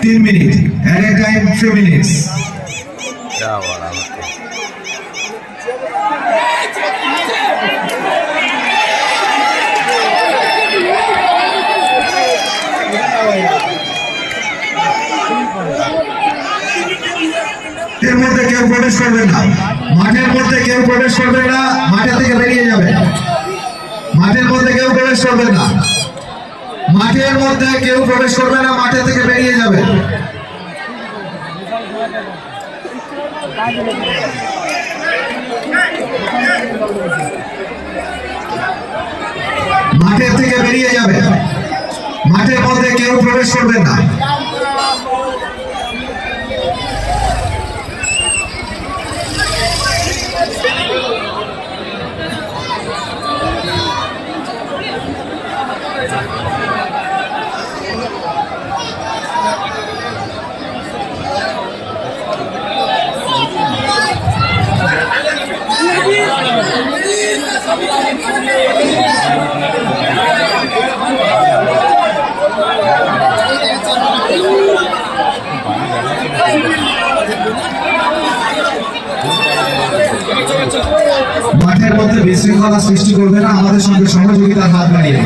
3 minutes. At a time, 3 minutes. এর মধ্যে কেউ প্রবেশ করবে না, মাঠের মধ্যে কেউ প্রবেশ করবে না, মাঠের থেকে বেরিয়ে যাবে। মাঠের মধ্যে কেউ প্রবেশ করবে না, মাঠের মধ্যে কেউ প্রবেশ করবে না, মাঠের থেকে বেরিয়ে যাবে। মাঠের থেকে বেরিয়ে যাবে, মাঠের মধ্যে কেউ প্রবেশ করবে না। মাঠের মধ্যে বিশৃঙ্খলা সৃষ্টি করবে না, আমাদের সঙ্গে সহযোগিতার হাত বাড়িয়ে